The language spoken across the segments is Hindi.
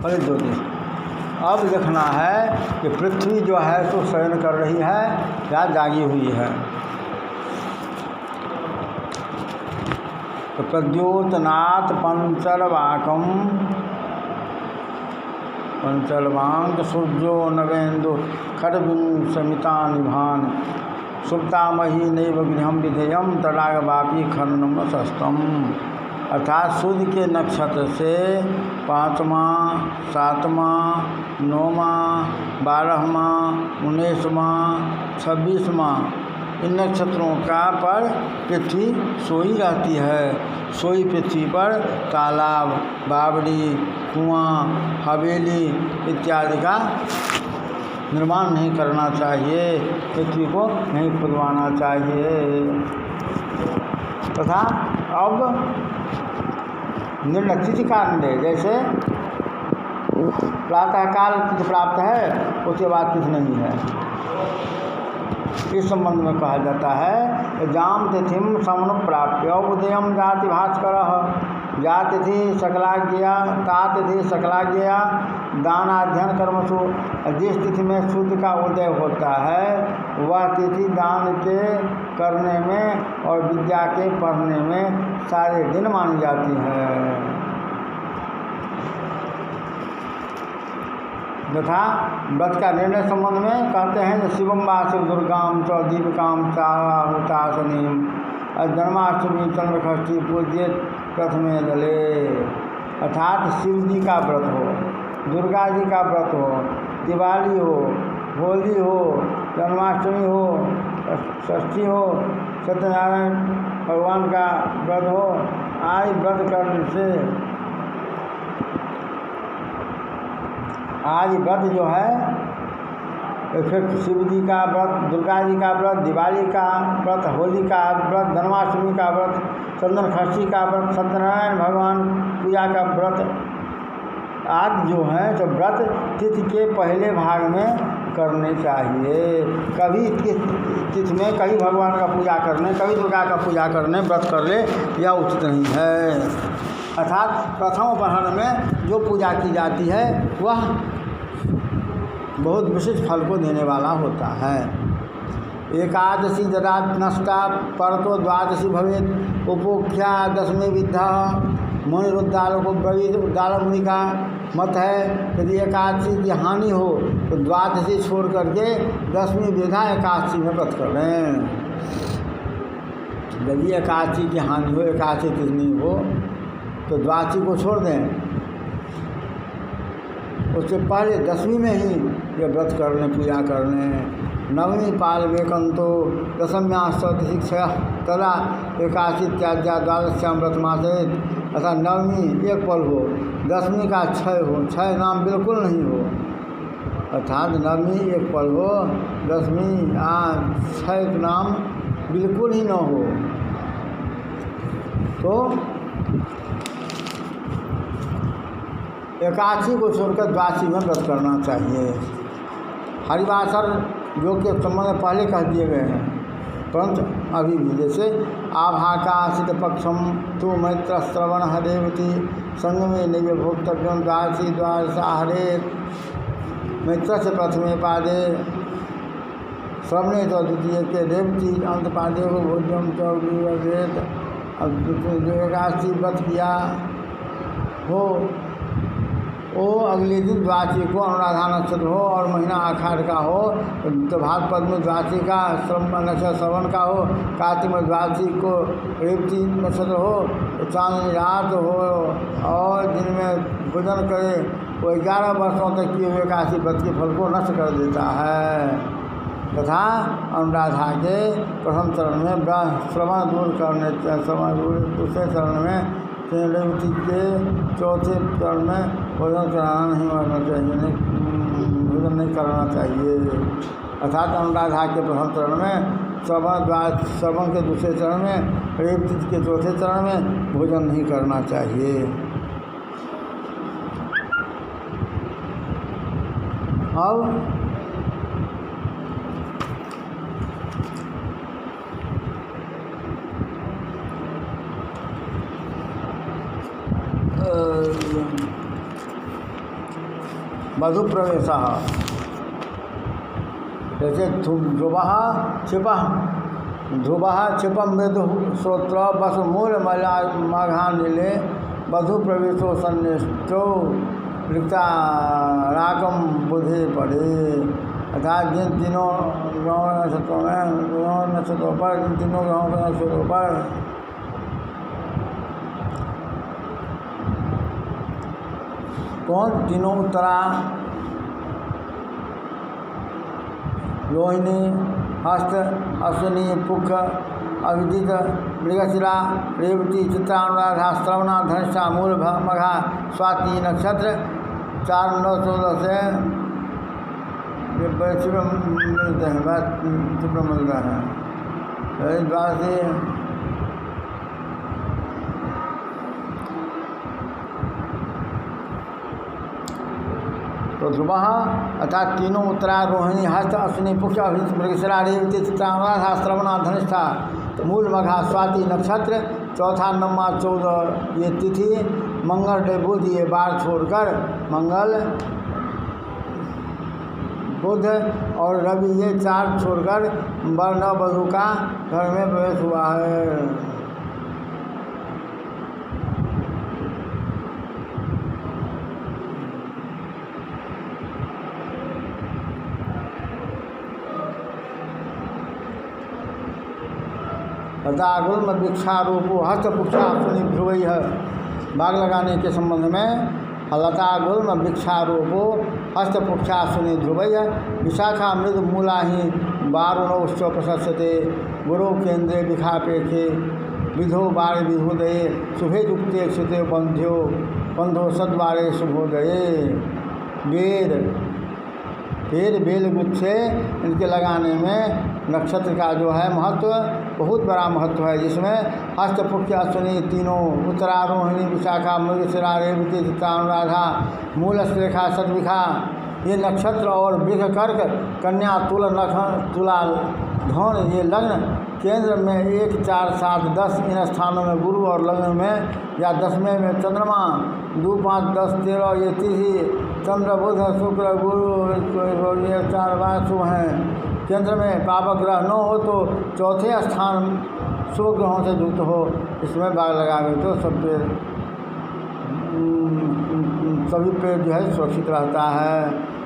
फलित ज्योतिष। अब देखना है कि पृथ्वी जो है तो शयन कर रही है या जागी हुई है। तो प्रद्योतनाथ पंचलवांक सूर्यो नवेन्दु खड्विंशमिता निभान सुप्तामही नैव गृहम विधेयम तडागवापी खंडम सस्तम। अर्थात सूर्य के नक्षत्र से 5वां, 7वां, 9वां, 12वां, 19वां, 26वां इन नक्षत्रों का पर पृथ्वी सोई रहती है। सोई पृथ्वी पर तालाब, बावड़ी, कुआं, हवेली इत्यादि का निर्माण नहीं करना चाहिए, पृथ्वी को नहीं खुदवाना चाहिए। तथा अब निर्णय तिथि का निर्णय, जैसे प्रातःकाल तिथि प्राप्त है उसके बाद तिथि नहीं है, इस संबंध में कहा जाता है जाम तिथिम समनुप्राप्य उदयम जाति भास्कर या तिथि सकलाज्ञया ता तिथि सकलाज्ञया दानाध्ययन कर्मसु। जिस तिथि में सूर्य का उदय होता है वह तिथि दान के करने में और विद्या के पढ़ने में सारे दिन मानी जाती है। तथा व्रत का निर्णय संबंध में कहते हैं कि शिवम वा शिव दुर्गाम च दीपिकाम चाहुतासनीम जन्माष्टमी चंद्रषष्ठी पूज्य प्रथमे दले। अर्थात शिव जी का व्रत हो, दुर्गा जी का व्रत हो, दिवाली हो, होली हो, जन्माष्टमी हो, षष्ठी हो, सत्यनारायण भगवान का व्रत हो, आज व्रत करने से आज व्रत जो है फिर शिव जी का व्रत, दुर्गा जी का व्रत, दिवाली का व्रत, होली का व्रत, जन्माष्टमी का व्रत, चंद्र षष्ठी का व्रत, सत्यनारायण भगवान पूजा का व्रत आदि जो है तो व्रत तिथि के पहले भाग में करने चाहिए। कभी तिथि में कभी भगवान का पूजा करने, कभी दुर्गा का पूजा करने व्रत कर ले यह उचित नहीं है। अर्थात प्रथम पहर में जो पूजा की जाती है वह बहुत विशिष्ट फल को देने वाला होता है। एकादशी यदा नष्टा परतो द्वादशी भवेत् उपोख्या दशमी विद्धा मुनिरुद्दालको ब्रवीत। उद्दालक मुनि का मत है यदि एकादशी की हानि हो तो द्वादशी छोड़ करके दशमी विधा एकादशी में व्रत कर लें। यदि एकादशी की हानि हो, एकादशी तिथि हो तो द्वादशी को छोड़ दें, उससे पहले दशमी में ही ये व्रत करने, पूजा करने। नवमी पाल वेकंतो दशम्यास्तति शिक्षा तदा एकादशी त्याज्या द्वादश्याम व्रत मासेत। अर्थात नवमी एक पल हो, दशमी का क्षय हो, क्षय नाम बिल्कुल नहीं हो, अर्थात नवमी एक पल हो, दशमी क्षय नाम बिल्कुल ही न हो तो एकादशी को छोड़कर द्वादशी में व्रत करना चाहिए। हरिवासर योग के संबंध में पहले कह दिए गए हैं, परंतु अभी भी जैसे आभाकाशित पक्षम तु मैत्र श्रवण हरेवती संगमे नैव भोक्तव्यम द्वादशी द्वादशा हरेत। मैत्र से प्रथमे पादे श्रवणे तो द्वितीय के रेवती अंत पादे को भोज्यम चौरेत। अब जो एकादशी व्रत किया हो वो अगले दिन द्वादशी को अनुराधा नक्षत्र हो और महीना आषाढ़ का हो तो भाद्रपद में द्वादशी का नक्षत्र श्रवण का हो, कार्तिक में द्वादशी को रेवती नक्षत्र हो, चांदनी रात हो और दिन में भोजन करे, वो 11 वर्षों तक किए हुए एकादशी व्रत के फल को नष्ट कर देता है। तथा अनुराधा के प्रथम चरण में श्रवण दूर करने, श्रवण दूर दूसरे चरण में रेवती के चौथे चरण में भोजन कराना नहीं करना चाहिए, भोजन नहीं करना चाहिए। अर्थात अनुराधा के प्रथम चरण में, श्रवण के दूसरे चरण में, रेवती के चौथे चरण में भोजन नहीं करना चाहिए। अब मधु प्रवेश जैसे ध्रुवः क्षिपः ध्रुवः क्षिपम मृदु श्रोत्र बस मूल मघानिले मधु प्रवेशो सन्निष्ठो राकम बुधे पड़े। अर्थात जिन तीनों ग्रहों नक्षत्रों पर जिन तीनों ग्रहों के नक्षत्रों पर कौन तीनों उत्तरा रोहिणी हस्त अश्विनी पुख अभिजित मृगशिरा रेवती चित्रा अनुराधा श्रवणा धनिष्ठा मूल मघा स्वाति नक्षत्र 4-9-14 से शिव मिलते हैं शिव मिलता है इस बात से तो ध्रुव अर्थात तीनों उत्तरा रोहिणी हस्त अश्विनी पुक्ष अभिजित मृगशिरा रेवती चित्रा अनुराधा श्रवणा धनिष्ठा मूल मघा स्वाति नक्षत्र 4, 9, 14 ये तिथि मंगल बुध ये बार छोड़कर मंगल बुध और रवि ये 4 छोड़कर वर्ण वधु का घर में प्रवेश हुआ है। लतागुल्म वृक्षारोपो हस्तपुक्षाश्विनी ध्रुवई है। बाग लगाने के संबंध में लतागुल्म वृक्षारोपो हस्तपुक्षाश्विनी ध्रुवई है। विशाखा मृद मूलाही वारुणोश्च प्रशस्यते गुरु केंद्रे विखापेखे विधो बारे विधोदये शुभे युक्ते क्षिते बंधो सद्वारे शुभोदये। बेल गुच्छे इनके लगाने में नक्षत्र का जो है महत्व बहुत बड़ा महत्व है, जिसमें हस्तपुक्ष अश्विनी तीनों उत्तरा रोहिणी विशाखा मृगशिरा रेवती चित्रा अनुराधा मूल श्लेखा सद्विखा ये नक्षत्र और वृष कर्क कन्या तुला धन ये लग्न केंद्र में 1, 4, 7, 10 इन स्थानों में गुरु और लग्न में या 10वें में चंद्रमा 2, 5, 10, 13 ये तिथि चंद्र बुध शुक्र गुरु ये 4 बार शुभ हैं। केंद्र में पापक ग्रह न हो तो चौथे स्थान शुभ ग्रहों से युक्त हो। इसमें बाग लगावे तो सभी पेड़ जो है सुरक्षित रहता है।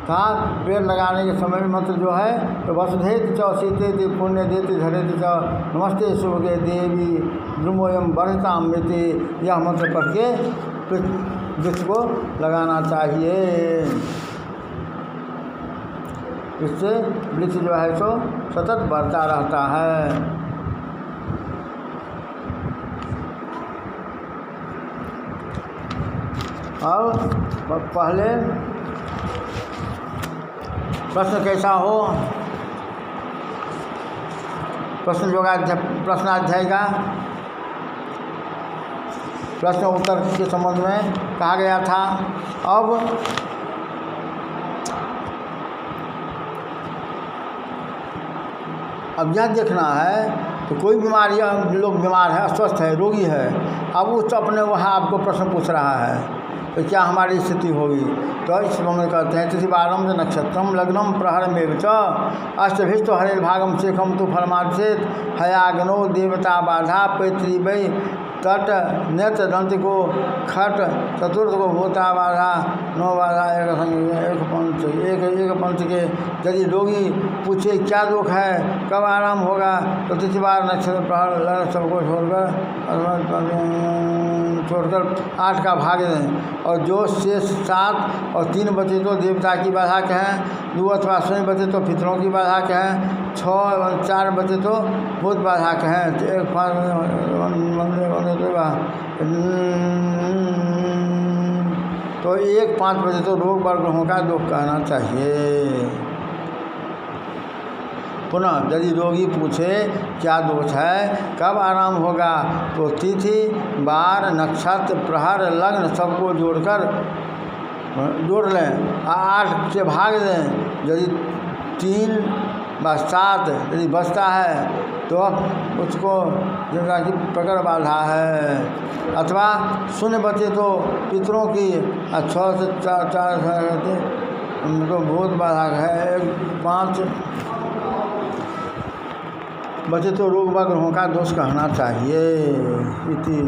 था पेड़ लगाने के समय में मंत्र जो है तो वसुधेत च सीते पुण्य देते धरेत च नमस्ते शुभगे देवी द्रुमोयम बढ़ता मृति यह मंत्र पढ़ के वृक्ष को लगाना चाहिए। इससे वृक्ष जो है सो सतत बढ़ता रहता है। और पहले प्रश्न कैसा हो, प्रश्नाध्याय का प्रश्न उत्तर के संबंध में कहा गया था। अब यह देखना है तो कोई बीमारी लोग बीमार है, अस्वस्थ है, रोगी है, अब उस अपने वहाँ आपको प्रश्न पूछ रहा है तो क्या हमारी स्थिति होगी। तो इस moment कहते हैं तिथिवारम नक्षत्रम लग्नम प्रहर में च अष्टभिष्ट हरे भागम शेखम तु फलमाचेत हयागनो देवता बाधा पैतृ वै तट नेत्र दंत को खट चतुर्थ को भूता बाधा 9 बाधा एक पंच के। यदि रोगी पूछे क्या दुख है कब आराम होगा तो तिथिवार नक्षत्र प्रहर लग्न सबको छोड़कर 8 का भाग दें और जो शेष 7 और 3 बचे तो देवता की बाधा कहें, 2 अथवा शनि बचे तो पितरों की बाधा कहें, 6 और 4 बचे तो भूत बाधा कहें। तो 1, 5 बजे तो रोग व ग्रहों का दुख कहना चाहिए। पुनः यदि रोगी पूछे क्या दोष है कब आराम होगा तो तिथि वार नक्षत्र प्रहर लग्न सबको जोड़ लें 8 से भाग दें। यदि 3 व 7 यदि बचता है तो उसको जिनका की प्रकट बाधा है, अथवा 0 बचे तो पितरों की 6 से 4 उनको बहुत बाधक है। 5 बचे तो रोग व ग्रहों का दोष कहना चाहिए। इति